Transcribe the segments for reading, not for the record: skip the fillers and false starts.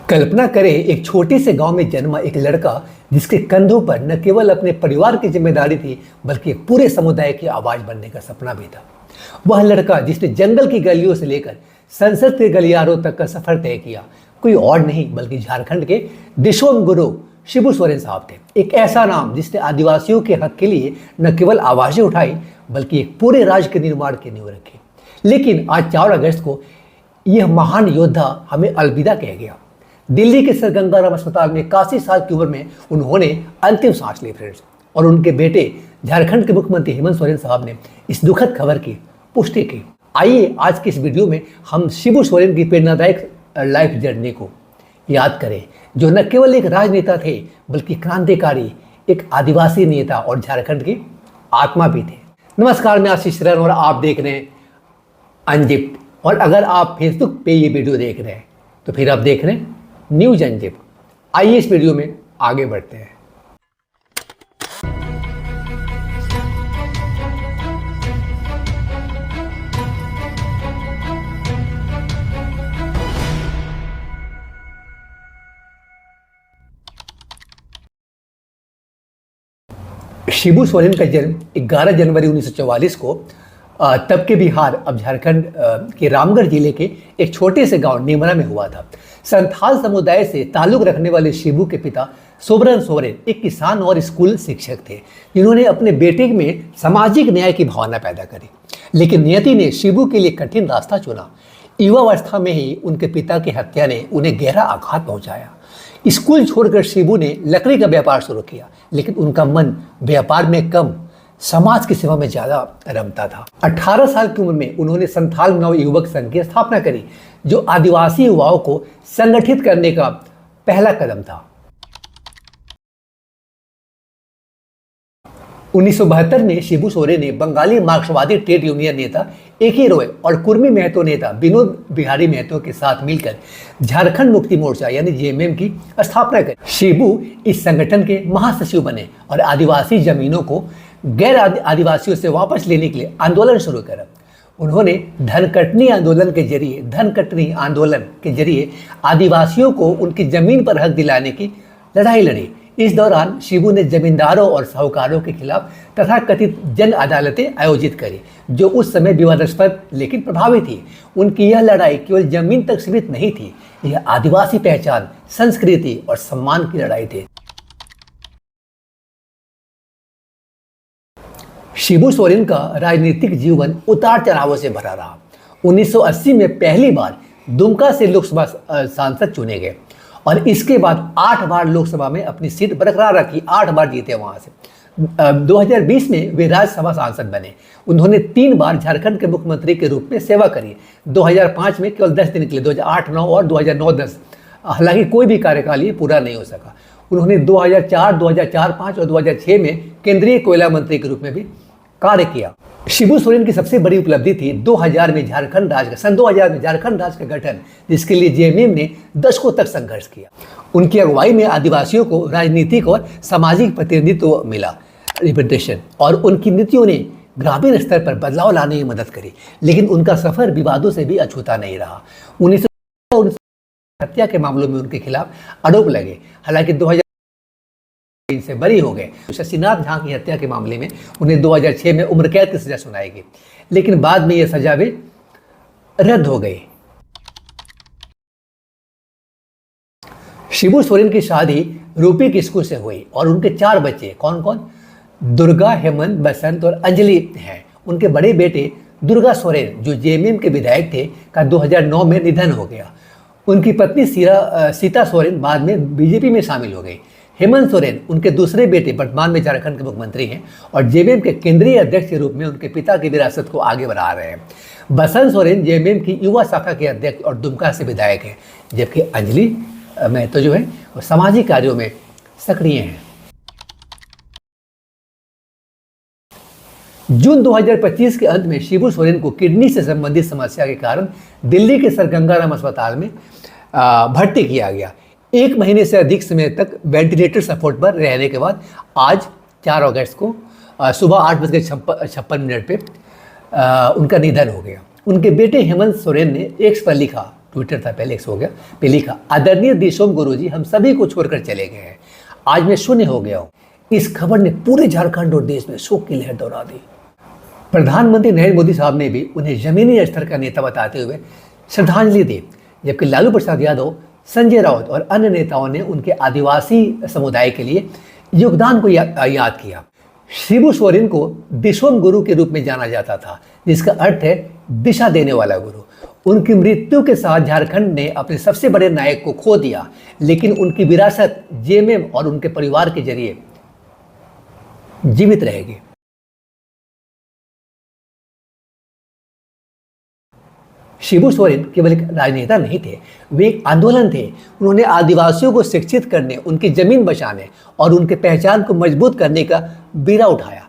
कल्पना करें एक छोटे से गांव में जन्मा एक लड़का जिसके कंधों पर न केवल अपने परिवार की जिम्मेदारी थी बल्कि एक पूरे समुदाय की आवाज बनने का सपना भी था। वह लड़का जिसने जंगल की गलियों से लेकर संसद के गलियारों तक का सफर तय किया कोई और नहीं बल्कि झारखंड के दिशोम गुरु शिबू सोरेन साहब थे। एक ऐसा नाम जिसने आदिवासियों के हक के लिए न केवल आवाजें उठाई बल्कि एक पूरे राज्य के निर्माण की नींव रखी। लेकिन आज 4 अगस्त को यह महान योद्धा हमें अलविदा कह गया। दिल्ली के सर गंगाराम अस्पताल में 81 साल की उम्र में उन्होंने अंतिम सांस ली फ्रेंड्स, और उनके बेटे झारखंड के मुख्यमंत्री हेमंत सोरेन साहब ने इस दुखद खबर की पुष्टि की। आइए आज की इस वीडियो में हम शिबू सोरेन की प्रेरणादायक लाइफ जर्नी को याद करें, जो न केवल एक राजनेता थे बल्कि क्रांतिकारी, एक आदिवासी नेता और झारखंड की आत्मा भी थे। नमस्कार, मैं आशीष शरण और आप देख रहे हैं अनजिप्ट। और अगर आप फेसबुक पे ये वीडियो देख रहे हैं तो फिर आप देख रहे हैं न्यूज अनजिप्ट। आइए इस वीडियो में आगे बढ़ते हैं। शिबू सोरेन का जन्म 11 जनवरी 1944 को तब के बिहार अब झारखंड के रामगढ़ जिले के एक छोटे से गांव नेमरा में हुआ था। संथाल समुदाय से ताल्लुक रखने वाले शिबू के पिता सोबरन सोरेन एक किसान और स्कूल शिक्षक थे, जिन्होंने अपने बेटे में सामाजिक न्याय की भावना पैदा करी। लेकिन नियति ने शिबू के लिए कठिन रास्ता चुना। युवावस्था में ही उनके पिता की हत्या ने उन्हें गहरा आघात पहुंचाया। स्कूल छोड़कर शिबू ने लकड़ी का व्यापार शुरू किया, लेकिन उनका मन व्यापार में कम समाज की सेवा में ज्यादा रमता था। 18 साल की उम्र में उन्होंने संथाल नव युवक संघ की स्थापना करी, जो आदिवासी युवाओं को संगठित करने का पहला कदम था। 1972 में शिबू सोरेन ने बंगाली मार्क्सवादी ट्रेड यूनियन नेता एके रॉय और कुर्मी महतो नेता विनोद बिहारी महतो के साथ मिलकर झारखंड मुक्ति मोर्चा यानी जेएमएम की स्थापना करी। शिबू इस संगठन के महासचिव बने और आदिवासी जमीनों को गैर आदिवासियों से वापस लेने के लिए आंदोलन शुरू करा। उन्होंने धनकटनी आंदोलन के जरिए आदिवासियों को उनकी जमीन पर हक दिलाने की लड़ाई लड़ी। इस दौरान शिबू ने जमींदारों और साहूकारों के खिलाफ तथाकथित जन अदालतें आयोजित करी, जो उस समय विवादास्पद लेकिन प्रभावी थी। उनकी यह लड़ाई केवल जमीन तक सीमित नहीं थी, यह आदिवासी पहचान, संस्कृति और सम्मान की लड़ाई थी। शिबू सोरेन का राजनीतिक जीवन उतार चढ़ावों से भरा रहा। 1980 में पहली बार दुमका से लोकसभा सांसद चुने गए और इसके बाद 8 बार लोकसभा में अपनी सीट बरकरार रखी, 8 बार जीते वहां से। 2020 में वे राज्यसभा सांसद बने। उन्होंने 3 बार झारखंड के मुख्यमंत्री के रूप में सेवा करी। 2005 में केवल 10 दिन के लिए, 2008-9 और 2009-10, हालांकि कोई भी कार्यकाल ये पूरा नहीं हो सका। उन्होंने 2004, 2004-5 और 2006 में केंद्रीय कोयला मंत्री के रूप में भी कार्य किया। शिबू सोरेन की सबसे बड़ी उपलब्धि थी 2000 में झारखंड राज्य का गठन, जिसके लिए जेएमएम ने दशकों तक संघर्ष किया। उनकी अगुवाई में आदिवासियों को राजनीतिक और सामाजिक प्रतिनिधित्व मिला, रिप्रेजेंटेशन, और उनकी नीतियों ने ग्रामीण स्तर पर बदलाव लाने में मदद करी। लेकिन उनका सफर विवादों से भी अछूता नहीं रहा। 1919 हत्या के मामलों में उनके खिलाफ आरोप लगे, हालांकि 2000 से बरी हो गए। शशिनाथ झा की हत्या के मामले में उन्हें 2006 में उम्र कैद की सजा सुनाई गई, लेकिन बाद में यह सजा भी रद्द हो गई। शिबू सोरेन की शादी रूपी किस्कू से हुई और उनके 4 बच्चे कौन कौन? दुर्गा, हेमंत, बसंत और अंजलि हैं। उनके बड़े बेटे दुर्गा सोरेन, जो जेएमएम के विधायक थे, का 2009 में निधन हो गया। उनकी पत्नी सीता सोरेन बाद में बीजेपी में शामिल हो गई। हेमंत सोरेन उनके दूसरे बेटे, वर्तमान में झारखंड के मुख्यमंत्री हैं और जेएमएम के केंद्रीय अध्यक्ष के रूप में उनके पिता की विरासत को आगे बढ़ा रहे हैं। बसंत सोरेन जेएमएम की युवा शाखा के अध्यक्ष और दुमका से विधायक हैं, जबकि अंजलि महतो जो है वो सामाजिक कार्यों में सक्रिय हैं। जून 2025 के अंत में शिबू सोरेन को किडनी से संबंधित समस्या के कारण दिल्ली के सर गंगाराम अस्पताल में भर्ती किया गया। 1 महीने से अधिक समय तक वेंटिलेटर सपोर्ट पर रहने के बाद आज 4 अगस्त को सुबह 8:56 पे उनका निधन हो गया। उनके बेटे हेमंत सोरेन ने एक्स पर लिखा, ट्विटर था पहले, एक्स हो गया, पे लिखा, आदरणीय देशोम गुरुजी, हम सभी को छोड़कर चले गए हैं, आज मैं शून्य हो गया हूँ। इस खबर ने पूरे झारखंड और देश में शोक की लहर दौड़ा दी। प्रधानमंत्री नरेंद्र मोदी साहब ने भी उन्हें जमीनी स्तर का नेता बताते हुए श्रद्धांजलि दी, जबकि लालू प्रसाद यादव, संजय राउत और अन्य नेताओं ने उनके आदिवासी समुदाय के लिए योगदान को याद किया। शिबू सोरेन को दिशोम गुरु के रूप में जाना जाता था, जिसका अर्थ है दिशा देने वाला गुरु। उनकी मृत्यु के साथ झारखंड ने अपने सबसे बड़े नायक को खो दिया, लेकिन उनकी विरासत जेएमएम और उनके परिवार के जरिए जीवित रहेगी। शिबू सोरेन केवल एक राजनेता नहीं थे, वे एक आंदोलन थे। उन्होंने आदिवासियों को शिक्षित करने, उनकी जमीन बचाने और उनके पहचान को मजबूत करने का बीड़ा उठाया।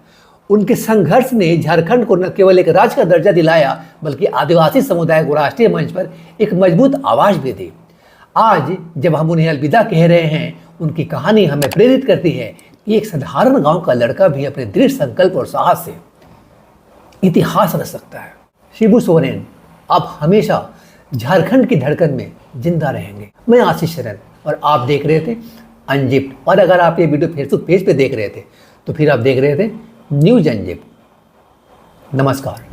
उनके संघर्ष ने झारखंड को न केवल एक राज्य का दर्जा दिलाया, बल्कि आदिवासी समुदाय को राष्ट्रीय मंच पर एक मजबूत आवाज भी दी। आज जब हम उन्हें अलविदा कह रहे हैं, उनकी कहानी हमें प्रेरित करती है कि एक साधारण गांव का लड़का भी अपने दृढ़ संकल्प और साहस से इतिहास रच सकता है। शिबू सोरेन आप हमेशा झारखंड की धड़कन में जिंदा रहेंगे। मैं आशीष शरण और आप देख रहे थे अनजिप्ट। और अगर आप ये वीडियो फेसबुक पेज पे देख रहे थे तो फिर आप देख रहे थे न्यूज अनजिप्ट। नमस्कार।